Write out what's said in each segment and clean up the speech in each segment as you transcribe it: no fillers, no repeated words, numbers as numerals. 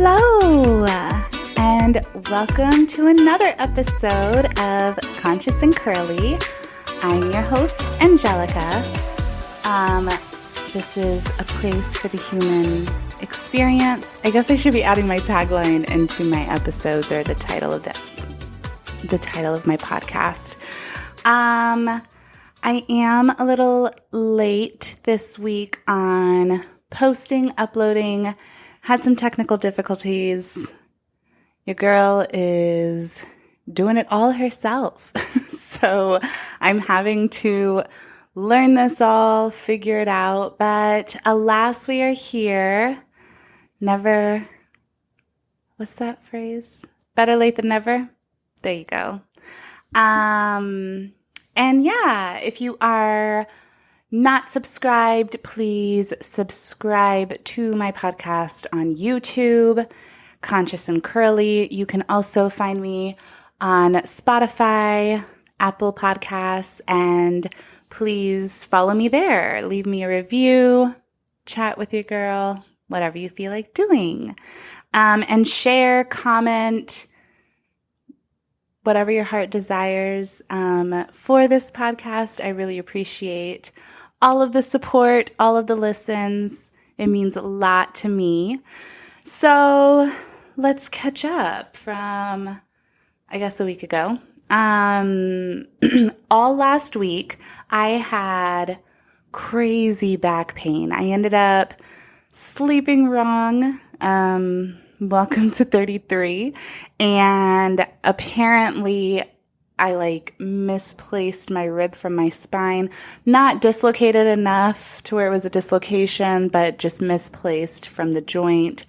Hello, and welcome to another episode of Conscious and Curly. I'm your host, Angelica. This is a place for the human experience. I guess I should be adding my tagline into my episodes or the title of my podcast. I am a little late this week on posting, uploading. Had some technical difficulties. Your girl is doing it all herself. So I'm having to learn this all, figure it out. But alas, we are here. Never, what's that phrase? Better late than never? There you go. And yeah, if you are not subscribed, please subscribe to my podcast on YouTube, Conscious and Curly. You can also find me on Spotify, Apple Podcasts, and please follow me there. Leave me a review, chat with your girl, whatever you feel like doing. And share, comment, whatever your heart desires for this podcast. I really appreciate all of the support, all of the listens. It means a lot to me. So let's catch up from, I guess, a week ago. All last week, I had crazy back pain. I ended up sleeping wrong. Welcome to 33. And apparently I misplaced my rib from my spine, not dislocated enough to where it was a dislocation, but just misplaced from the joint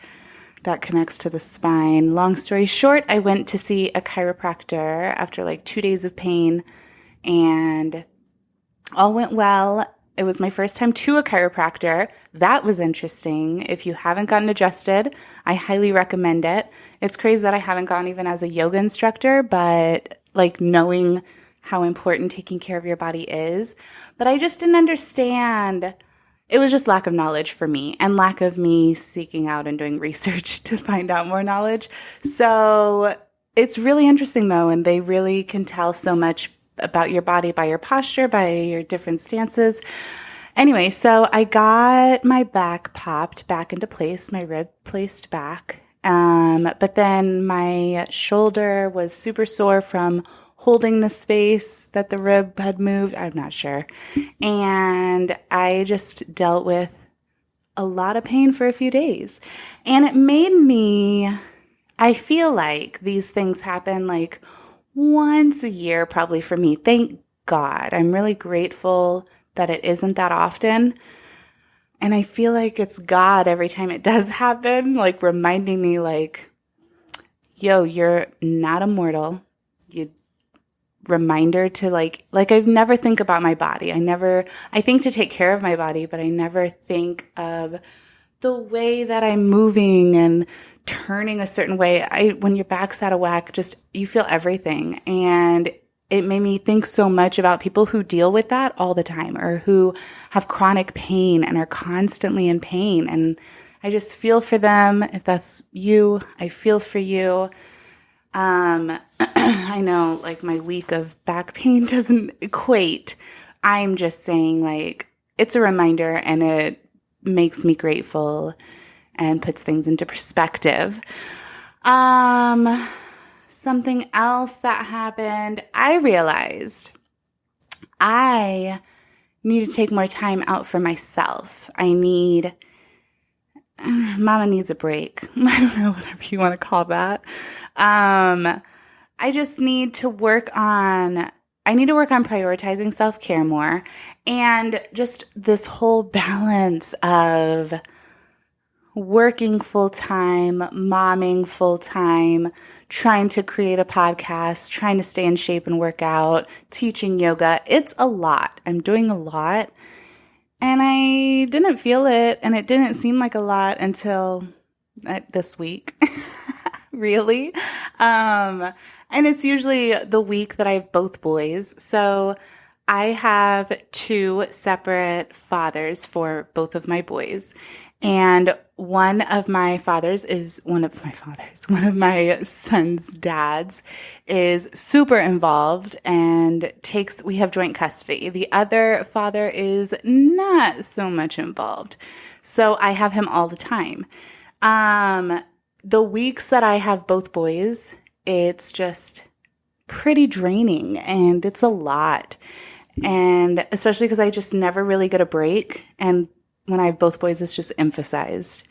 that connects to the spine. Long story short, I went to see a chiropractor after 2 days of pain, and all went well. It was my first time to a chiropractor. That was interesting. If you haven't gotten adjusted, I highly recommend it. It's crazy that I haven't gone even as a yoga instructor, but knowing how important taking care of your body is. But I just didn't understand. It was just lack of knowledge for me and lack of me seeking out and doing research to find out more knowledge. So it's really interesting though, and they really can tell so much about your body by your posture, by your different stances. Anyway, so I got my back popped back into place, my rib placed back. But then my shoulder was super sore from holding the space that the rib had moved. I'm not sure. And I just dealt with a lot of pain for a few days. And it made me, I feel like these things happen once a year probably for me. Thank God. I'm really grateful that it isn't that often. And I feel like it's God every time it does happen, reminding me yo, you're not immortal. Reminder to I never think about my body. I think to take care of my body, but I never think of the way that I'm moving and turning a certain way. When your back's out of whack, you feel everything. And it made me think so much about people who deal with that all the time or who have chronic pain and are constantly in pain. And I just feel for them. If that's you, I feel for you. I know my week of back pain doesn't equate. I'm just saying it's a reminder and it makes me grateful and puts things into perspective. Something else that happened, I realized I need to take more time out for myself. Mama needs a break. I don't know, whatever you want to call that. I just need to work on prioritizing self-care more and just this whole balance of working full-time, momming full-time, trying to create a podcast, trying to stay in shape and work out, teaching yoga. It's a lot. I'm doing a lot. And I didn't feel it, and it didn't seem like a lot until this week, really. And it's usually the week that I have both boys. So I have two separate fathers for both of my boys. And one of my son's dads is super involved and we have joint custody. The other father is not so much involved. So I have him all the time. The weeks that I have both boys, it's just pretty draining and it's a lot. And especially because I just never really get a break. And when I have both boys, it's just emphasized.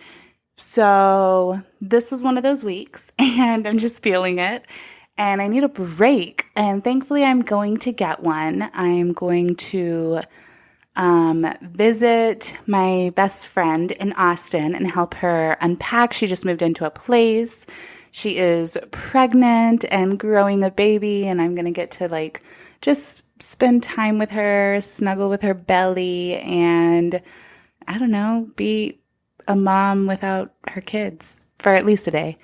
So this was one of those weeks and I'm just feeling it and I need a break. And thankfully I'm going to get one. I'm going to visit my best friend in Austin and help her unpack. She just moved into a place. She is pregnant and growing a baby, and I'm going to get to just spend time with her, snuggle with her belly, and I don't know, be a mom without her kids for at least a day.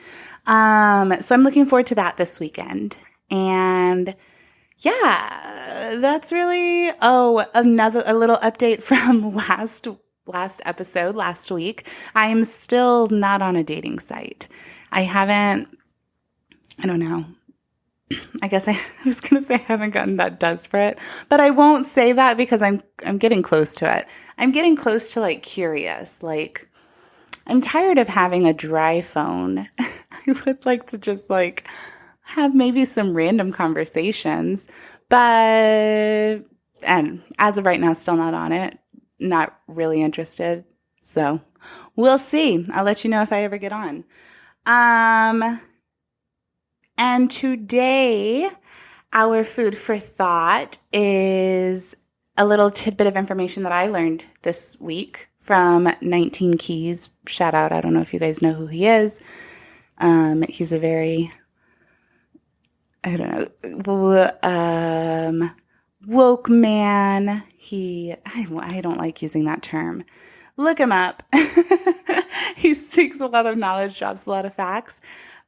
So I'm looking forward to that this weekend. And yeah, that's really, a little update from last episode, last week. I am still not on a dating site. I don't know. I guess I was going to say I haven't gotten that desperate, but I won't say that because I'm getting close to it. I'm getting close to curious. I'm tired of having a dry phone. I would like to just have maybe some random conversations, and as of right now, still not on it. Not really interested. So we'll see. I'll let you know if I ever get on. And today, our food for thought is a little tidbit of information that I learned this week from 19 Keys. Shout out. I don't know if you guys know who he is. He's a very, woke man. I don't like using that term. Look him up. He speaks a lot of knowledge, drops a lot of facts.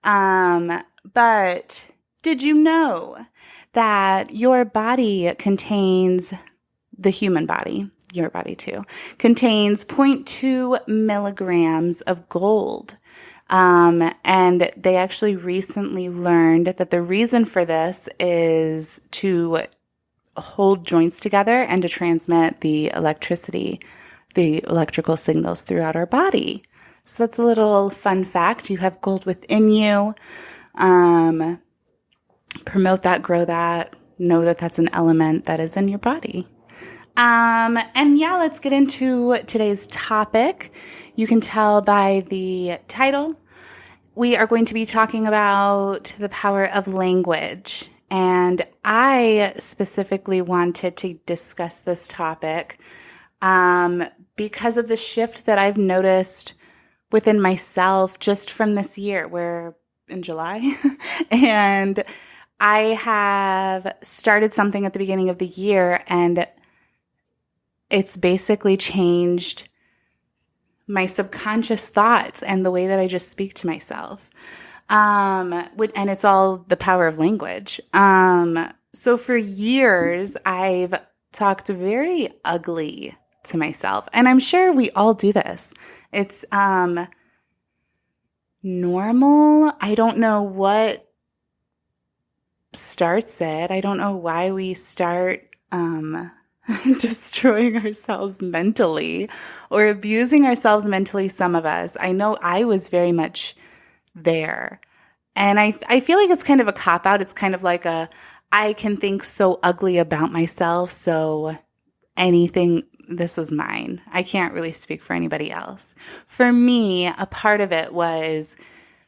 But did you know that your body contains, the human body, your body too, contains 0.2 milligrams of gold? And they actually recently learned that the reason for this is to hold joints together and to transmit the electrical signals throughout our body. So that's a little fun fact. You have gold within you. Promote that, grow that, know that that's an element that is in your body. And yeah, let's get into today's topic. You can tell by the title, we are going to be talking about the power of language. And I specifically wanted to discuss this topic, because of the shift that I've noticed within myself just from this year. We're in July and I have started something at the beginning of the year and it's basically changed my subconscious thoughts and the way that I just speak to myself. And it's all the power of language. So for years, I've talked very ugly to myself. And I'm sure we all do this. It's normal. I don't know what starts it. I don't know why we start destroying ourselves mentally or abusing ourselves mentally, some of us. I know I was very much there. And I feel like it's kind of a cop-out. It's kind of like I can think so ugly about myself, so this was mine. I can't really speak for anybody else. For me, a part of it was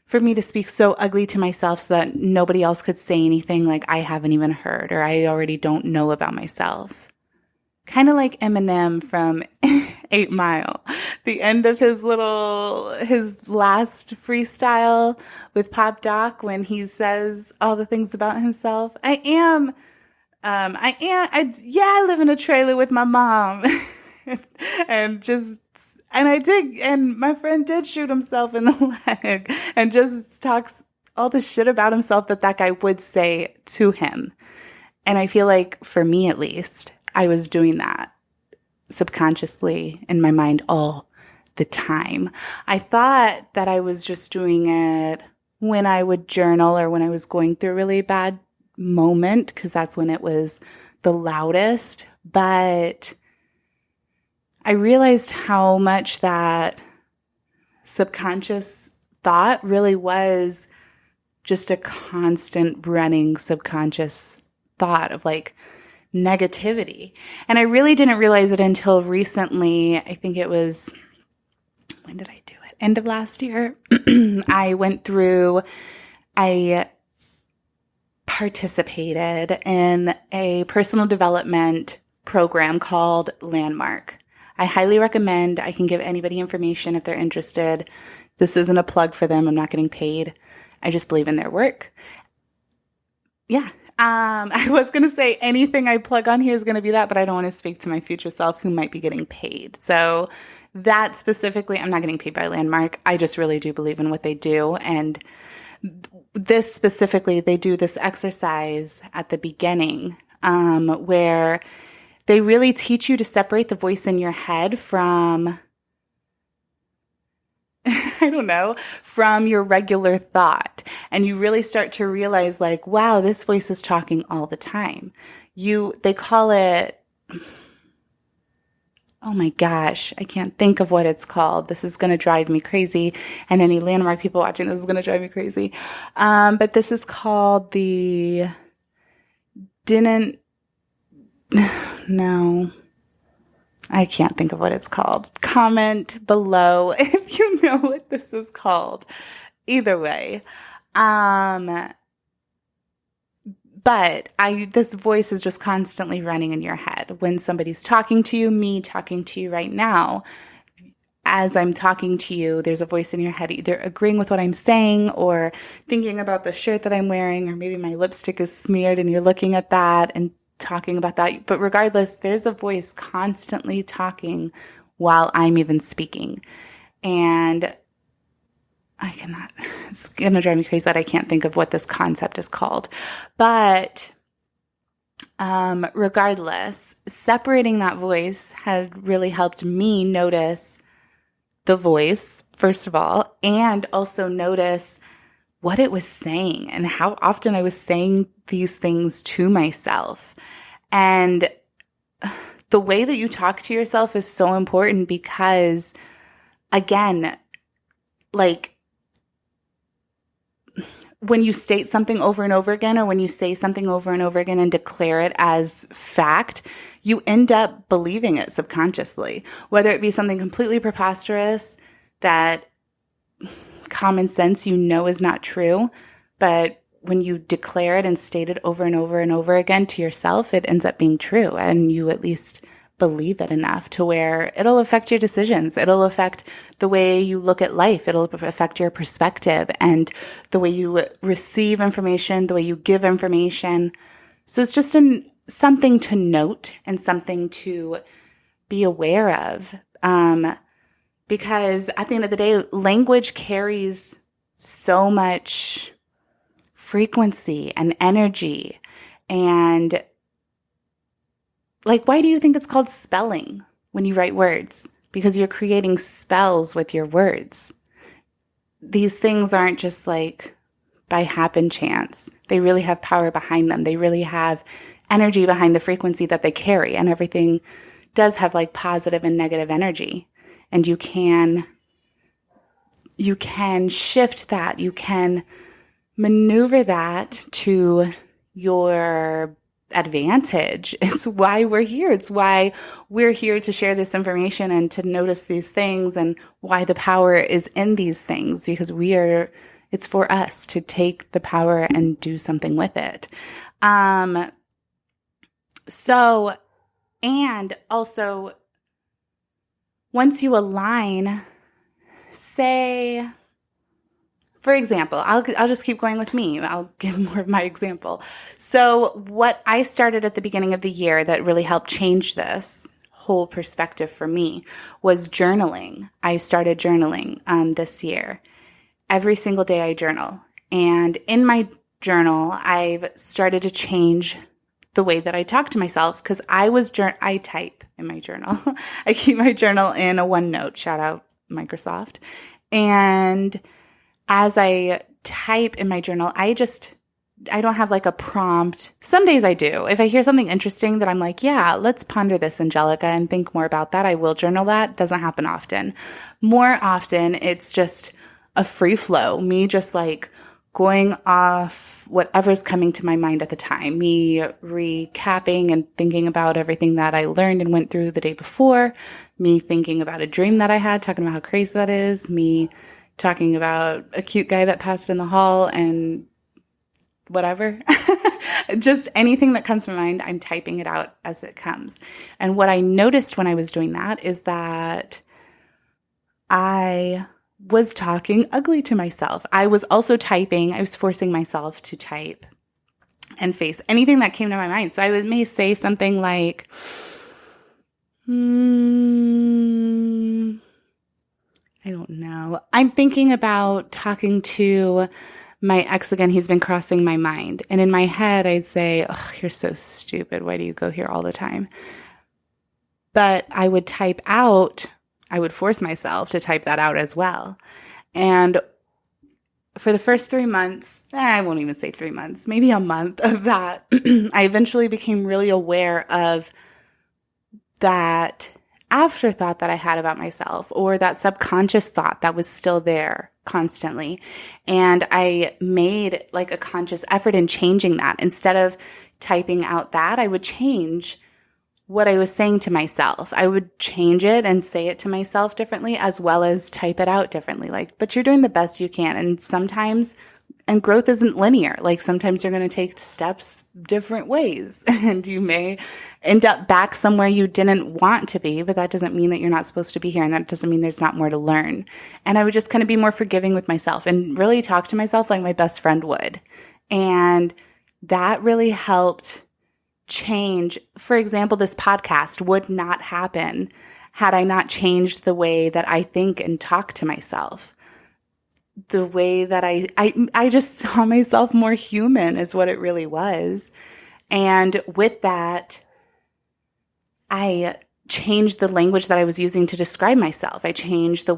for me to speak so ugly to myself so that nobody else could say anything like I haven't even heard or I already don't know about myself. Kind of like Eminem from 8 Mile. The end of his last freestyle with Pop Doc when he says all the things about himself. I live in a trailer with my mom. and my friend did shoot himself in the leg and just talks all the shit about himself that guy would say to him. And I feel like for me, at least, I was doing that subconsciously in my mind all the time. I thought that I was just doing it when I would journal or when I was going through a really bad moment, because that's when it was the loudest. But I realized how much that subconscious thought really was just a constant running subconscious thought of like negativity. And I really didn't realize it until recently. I think it was, when did I do it? End of last year. I went through, I participated in a personal development program called Landmark. I highly recommend. I can give anybody information if they're interested. This isn't a plug for them. I'm not getting paid. I just believe in their work. Yeah. I was going to say anything I plug on here is going to be that, but I don't want to speak to my future self who might be getting paid. So that specifically, I'm not getting paid by Landmark. I just really do believe in what they do. And this specifically, they do this exercise at the beginning where they really teach you to separate the voice in your head from, I don't know, from your regular thought. And you really start to realize like, wow, this voice is talking all the time. They call it, oh my gosh, I can't think of what it's called. This is going to drive me crazy. And any Landmark people watching this is going to drive me crazy. But this is called no, I can't think of what it's called. Comment below if you know what this is called. Either way. But this voice is just constantly running in your head. When somebody's talking to you, me talking to you right now, as I'm talking to you, there's a voice in your head either agreeing with what I'm saying or thinking about the shirt that I'm wearing, or maybe my lipstick is smeared and you're looking at that and talking about that. But regardless, there's a voice constantly talking while I'm even speaking. And it's going to drive me crazy that I can't think of what this concept is called. But regardless, separating that voice had really helped me notice the voice, first of all, and also notice what it was saying and how often I was saying these things to myself. And the way that you talk to yourself is so important because, again, like when you state something over and over again, or when you say something over and over again and declare it as fact, you end up believing it subconsciously, whether it be something completely preposterous that common sense is not true, but when you declare it and state it over and over and over again to yourself, it ends up being true, and you at least believe it enough to where it'll affect your decisions. It'll affect the way you look at life. It'll affect your perspective and the way you receive information, the way you give information. So it's just something to note and something to be aware of. Because at the end of the day, language carries so much frequency and energy. And like, why do you think it's called spelling when you write words? Because you're creating spells with your words. These things aren't just like by happen chance. They really have power behind them. They really have energy behind the frequency that they carry. And everything does have like positive and negative energy. And you can shift that. You can maneuver that to your advantage. It's why we're here. It's why we're here to share this information and to notice these things, and why the power is in these things, because it's for us to take the power and do something with it. So, and also, once you align, say, for example, I'll just keep going with me. I'll give more of my example. So what I started at the beginning of the year that really helped change this whole perspective for me was journaling. I started journaling this year. Every single day I journal. And in my journal, I've started to change the way that I talk to myself, because I type in my journal. I keep my journal in a OneNote. Shout out Microsoft. And as I type in my journal, I don't have like a prompt. Some days I do. If I hear something interesting that I'm like, yeah, let's ponder this, Angelica, and think more about that, I will journal that. Doesn't happen often. More often, it's just a free flow, me just like going off whatever's coming to my mind at the time, me recapping and thinking about everything that I learned and went through the day before, me thinking about a dream that I had, talking about how crazy that is, me talking about a cute guy that passed in the hall and whatever. Just anything that comes to my mind, I'm typing it out as it comes. And what I noticed when I was doing that is that I was talking ugly to myself. I was also typing. I was forcing myself to type and face anything that came to my mind. So I may say something like, I don't know. I'm thinking about talking to my ex again. He's been crossing my mind. And in my head, I'd say, oh, you're so stupid. Why do you go here all the time? But I would type out, I would force myself to type that out as well. And for the first 3 months, I won't even say 3 months, maybe a month of that, I eventually became really aware of that afterthought that I had about myself, or that subconscious thought that was still there constantly. And I made like a conscious effort in changing that. Instead of typing out that, I would change what I was saying to myself. I would change it and say it to myself differently, as well as type it out differently. Like, but you're doing the best you can. And sometimes, and growth isn't linear. Like sometimes you're going to take steps different ways and you may end up back somewhere you didn't want to be, but that doesn't mean that you're not supposed to be here. And that doesn't mean there's not more to learn. And I would just kind of be more forgiving with myself and really talk to myself like my best friend would. And that really helped change. For example, this podcast would not happen had I not changed the way that I think and talk to myself. The way that I just saw myself more human is what it really was. And with that, I changed the language that I was using to describe myself. I changed the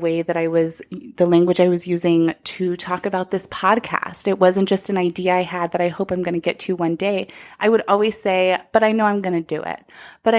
language I was using to talk about this podcast. It wasn't just an idea I had that I hope I'm going to get to one day. I would always say, but I know I'm going to do it. But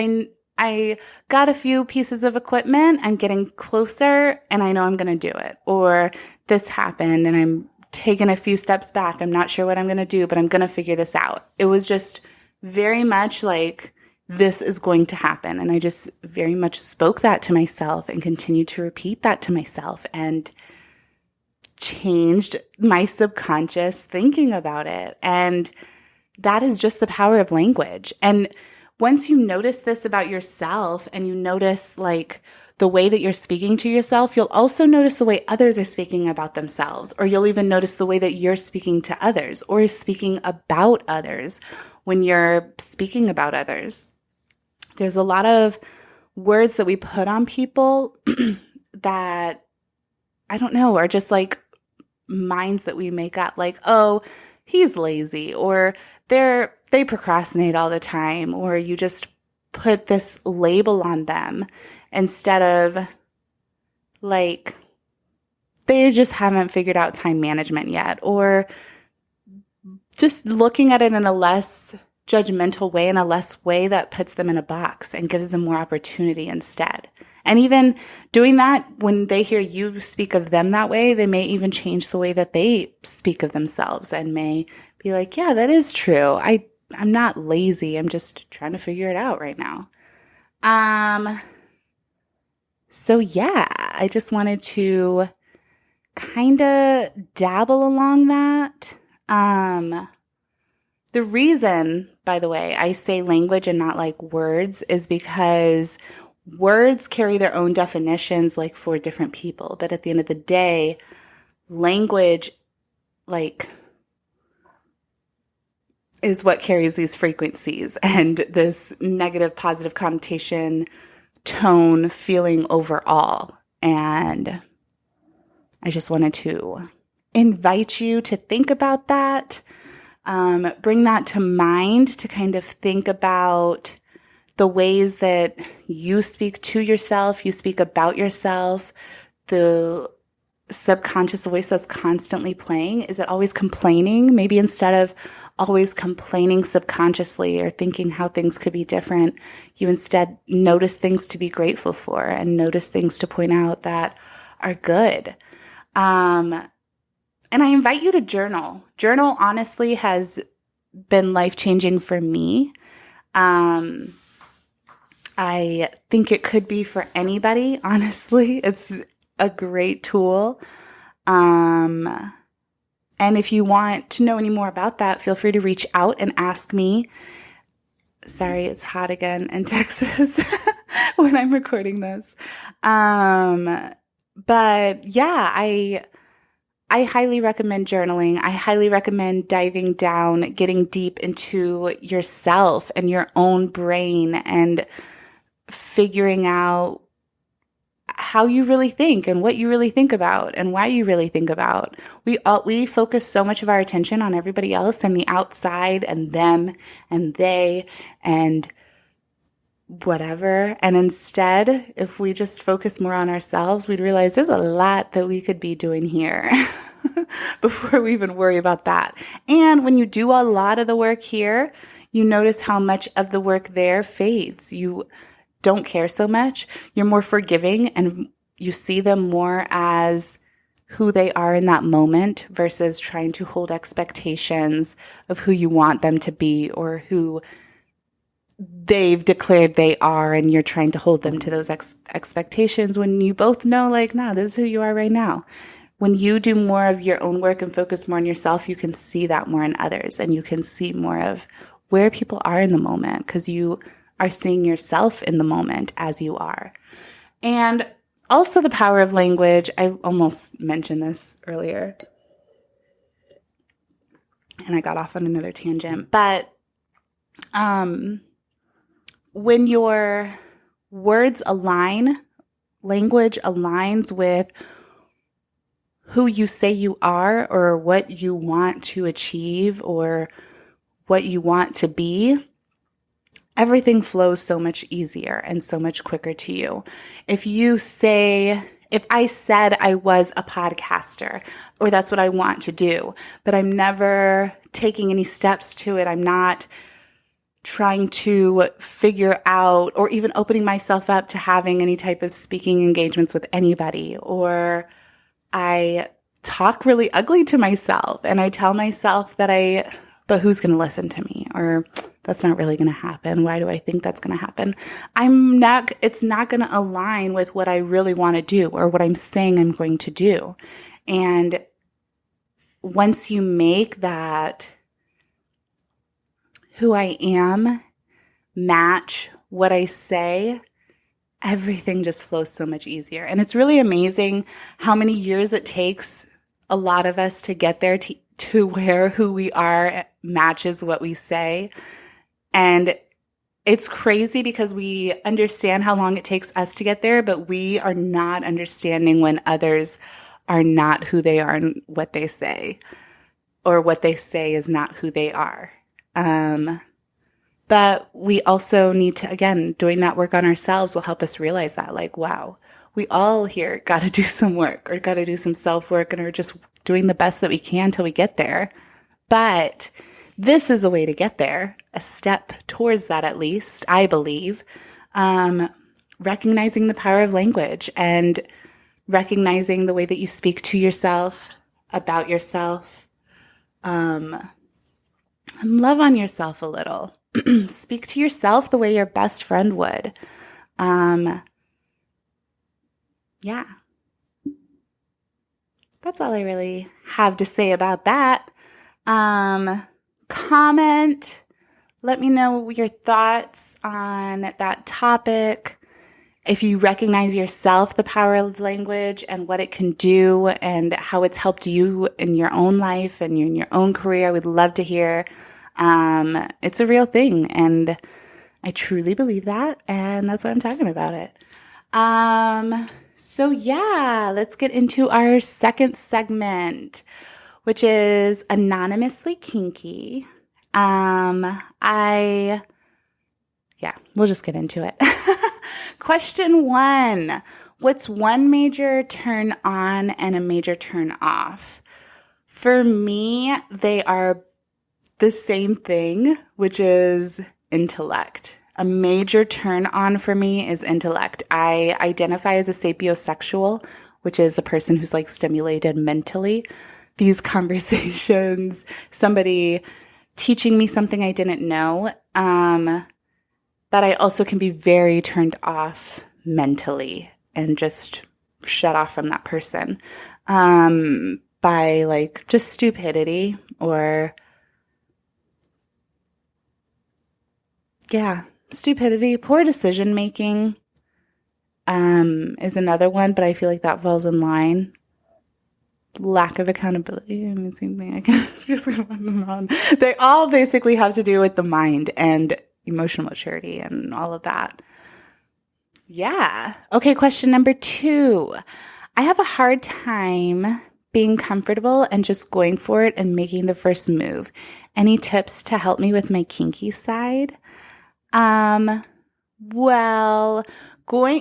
I got a few pieces of equipment. I'm getting closer and I know I'm going to do it. Or this happened and I'm taking a few steps back. I'm not sure what I'm going to do, but I'm going to figure this out. It was just very much like, this is going to happen. And I just very much spoke that to myself and continued to repeat that to myself and changed my subconscious thinking about it. And that is just the power of language. And once you notice this about yourself and you notice like the way that you're speaking to yourself, you'll also notice the way others are speaking about themselves, or you'll even notice the way that you're speaking to others or speaking about others when you're speaking about others. There's a lot of words that we put on people that, I don't know, are just like minds that we make up. Like, oh, he's lazy, or they procrastinate all the time, or you just put this label on them instead of like, they just haven't figured out time management yet, or just looking at it in a less judgmental way, in a less way that puts them in a box and gives them more opportunity instead. And even doing that, when they hear you speak of them that way, they may even change the way that they speak of themselves and may be like, yeah, that is true. I'm not lazy. I'm just trying to figure it out right now. So yeah, I just wanted to kind of dabble along that. The reason, by the way, I say language and not like words is because words carry their own definitions like for different people. But at the end of the day, language like is what carries these frequencies and this negative, positive connotation, tone, feeling overall. And I just wanted to invite you to think about that. Bring that to mind, to kind of think about the ways that you speak to yourself, you speak about yourself, the subconscious voice that's constantly playing? Is it always complaining? Maybe instead of always complaining subconsciously or thinking how things could be different, you instead notice things to be grateful for and notice things to point out that are good. And I invite you to journal. Journal honestly has been life-changing for me. I think it could be for anybody, honestly. It's a great tool. And if you want to know any more about that, feel free to reach out and ask me. Sorry, it's hot again in Texas when I'm recording this. But yeah, I highly recommend journaling. I highly recommend diving down, getting deep into yourself and your own brain and figuring out how you really think and what you really think about and why you really think about. We focus so much of our attention on everybody else and the outside and them and they and whatever. And instead, if we just focus more on ourselves, we'd realize there's a lot that we could be doing here before we even worry about that. And when you do a lot of the work here, you notice how much of the work there fades. You don't care so much. You're more forgiving and you see them more as who they are in that moment versus trying to hold expectations of who you want them to be or who they've declared they are, and you're trying to hold them to those expectations when you both know, like, nah, this is who you are right now. When you do more of your own work and focus more on yourself, you can see that more in others, and you can see more of where people are in the moment because you are seeing yourself in the moment as you are. And also the power of language. I almost mentioned this earlier, and I got off on another tangent, but when your words align, language aligns with who you say you are or what you want to achieve or what you want to be, everything flows so much easier and so much quicker to you. If I said I was a podcaster or that's what I want to do, but I'm never taking any steps to it, I'm not trying to figure out or even opening myself up to having any type of speaking engagements with anybody, or I talk really ugly to myself and I tell myself that but who's going to listen to me? Or that's not really going to happen. Why do I think that's going to happen? It's not going to align with what I really want to do or what I'm saying I'm going to do. And once you make that who I am match what I say, everything just flows so much easier. And it's really amazing how many years it takes a lot of us to get there to where who we are matches what we say. And it's crazy because we understand how long it takes us to get there, but we are not understanding when others are not who they are and what they say, or what they say is not who they are. But we also need to, again, doing that work on ourselves will help us realize that, like, wow, we all here got to do some work or got to do some self-work and are just doing the best that we can till we get there. But this is a way to get there, a step towards that at least, I believe. Recognizing the power of language and recognizing the way that you speak to yourself, about yourself, and love on yourself a little. Speak to yourself the way your best friend would. Yeah. That's all I really have to say about that. Comment. Let me know your thoughts on that topic. If you recognize yourself, the power of language and what it can do and how it's helped you in your own life and in your own career, I would love to hear. It's a real thing, and I truly believe that, and that's why I'm talking about it. So yeah, let's get into our second segment, which is anonymously kinky. We'll just get into it. Question 1. What's one major turn on and a major turn off? For me, they are the same thing, which is intellect. A major turn on for me is intellect. I identify as a sapiosexual, which is a person who's like stimulated mentally. These conversations, somebody teaching me something I didn't know, but I also can be very turned off mentally and just shut off from that person by like just stupidity or stupidity. Poor decision making is another one, but I feel like that falls in line. Lack of accountability. I mean, same thing. I can just go on and on. They all basically have to do with the mind and emotional maturity and all of that. Yeah. Okay, question number 2. I have a hard time being comfortable and just going for it and making the first move. Any tips to help me with my kinky side? Well,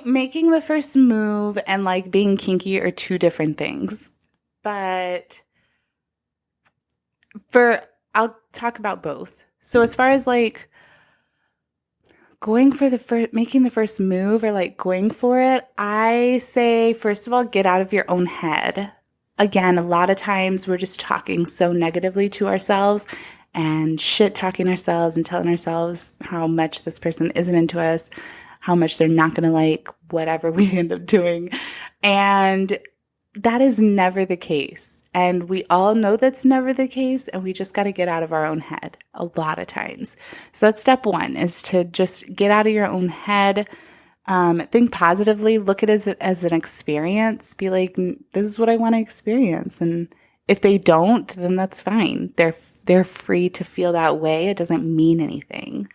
making the first move and like being kinky are two different things. But I'll talk about both. So as far as like making the first move or like going for it, I say, first of all, get out of your own head. Again, a lot of times we're just talking so negatively to ourselves and shit talking ourselves and telling ourselves how much this person isn't into us, how much they're not going to like whatever we end up doing. And that is never the case. And we all know that's never the case. And we just got to get out of our own head a lot of times. So that's step 1, is to just get out of your own head. Think positively, look at it as an experience. Be like, this is what I want to experience. And if they don't, then that's fine. They're free to feel that way. It doesn't mean anything.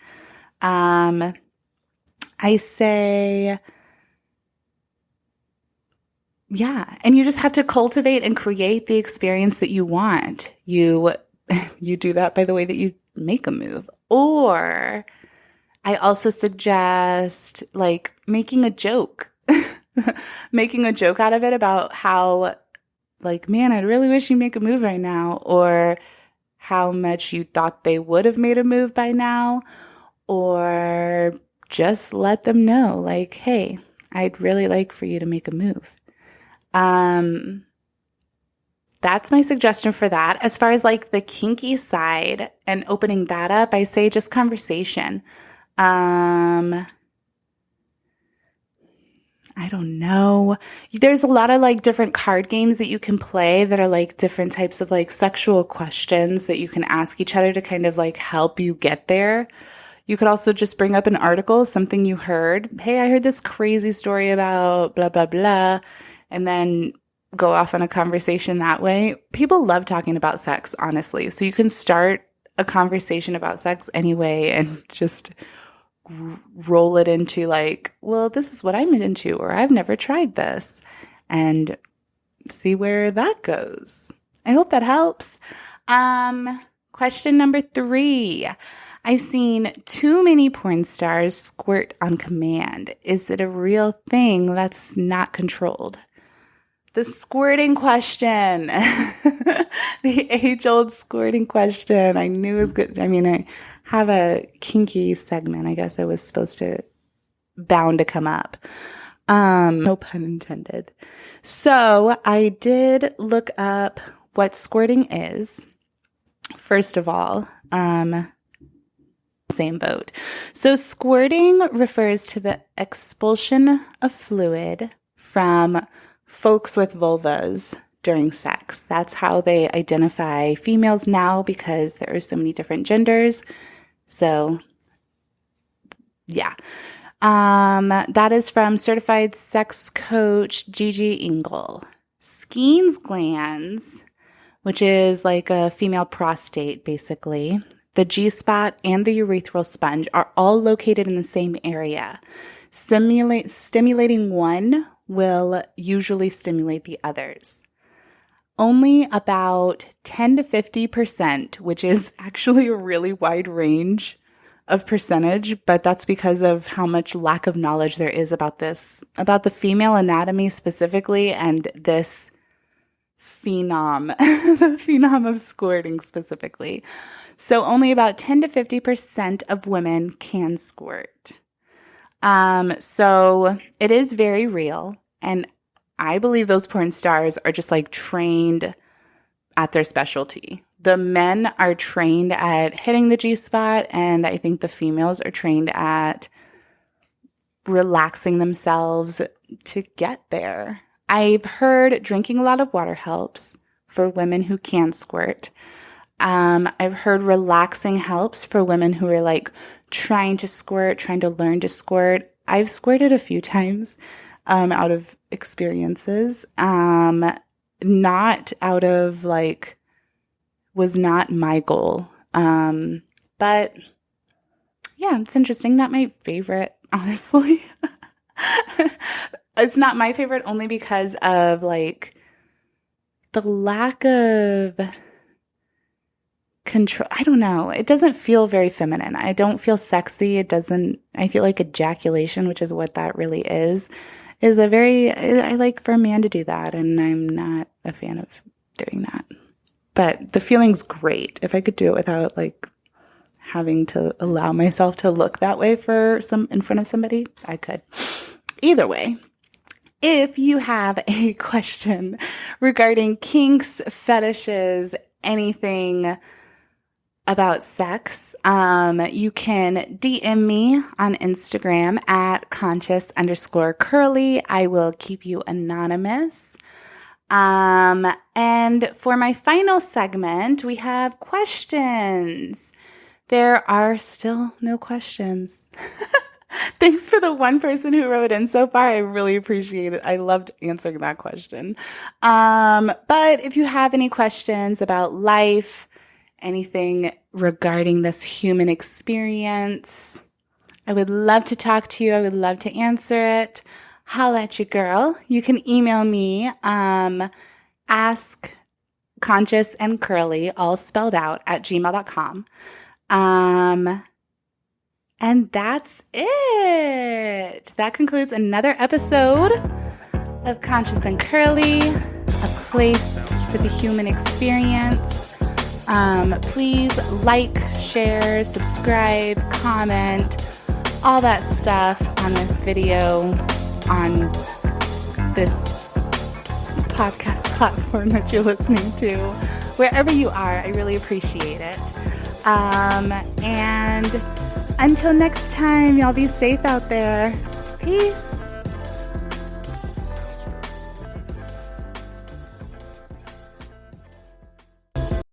I say, yeah. And you just have to cultivate and create the experience that you want. You do that by the way that you make a move. Or I also suggest like making a joke, making a joke out of it about how like, man, I really wish you make a move right now, or how much you thought they would have made a move by now, or just let them know like, hey, I'd really like for you to make a move. That's my suggestion for that. As far as like the kinky side and opening that up, I say just conversation. I don't know. There's a lot of like different card games that you can play that are like different types of like sexual questions that you can ask each other to kind of like help you get there. You could also just bring up an article, something you heard. Hey, I heard this crazy story about blah, blah, blah. And then go off on a conversation that way. People love talking about sex, honestly. So you can start a conversation about sex anyway and just roll it into like, well, this is what I'm into, or I've never tried this, and see where that goes. I hope that helps. Question number 3. I've seen too many porn stars squirt on command. Is it a real thing that's not controlled? The squirting question, the age-old squirting question. I knew it was good. I mean, I have a kinky segment. I guess I was bound to come up. No pun intended. So I did look up what squirting is. First of all, same boat. So squirting refers to the expulsion of fluid from folks with vulvas during sex. That's how they identify females now, because there are so many different genders. So, yeah. That is from certified sex coach Gigi Engel. Skene's glands, which is like a female prostate, basically, the G-spot and the urethral sponge are all located in the same area. Stimulating one will usually stimulate the others. Only about 10 to 50%, which is actually a really wide range, of percentage, but that's because of how much lack of knowledge there is about this, about the female anatomy specifically, and this phenom, the phenom of squirting specifically. So only about 10 to 50% of women can squirt. So it is very real. And I believe those porn stars are just like trained at their specialty. The men are trained at hitting the G-spot, and I think the females are trained at relaxing themselves to get there. I've heard drinking a lot of water helps for women who can squirt. I've heard relaxing helps for women who are like trying to squirt, trying to learn to squirt. I've squirted a few times out of experiences, not out of like, was not my goal. But yeah, it's interesting. Not my favorite, honestly. It's not my favorite only because of like the lack of control. I don't know. It doesn't feel very feminine. I don't feel sexy. I feel like ejaculation, which is what that really is I like for a man to do that. And I'm not a fan of doing that. But the feeling's great. If I could do it without like having to allow myself to look that way in front of somebody, I could. Either way, if you have a question regarding kinks, fetishes, anything about sex, you can DM me on Instagram at conscious_curly. I will keep you anonymous. And for my final segment, we have questions. There are still no questions. Thanks for the one person who wrote in so far. I really appreciate it. I loved answering that question. But if you have any questions about life, anything regarding this human experience, I would love to talk to you. I would love to answer it. Holla at you, girl. You can email me, askconsciousandcurly, all spelled out, at gmail.com. And that's it. That concludes another episode of Conscious and Curly, a place for the human experience. Please like, share, subscribe, comment, all that stuff on this video, on this podcast platform that you're listening to. Wherever you are, I really appreciate it. And until next time, y'all be safe out there. Peace.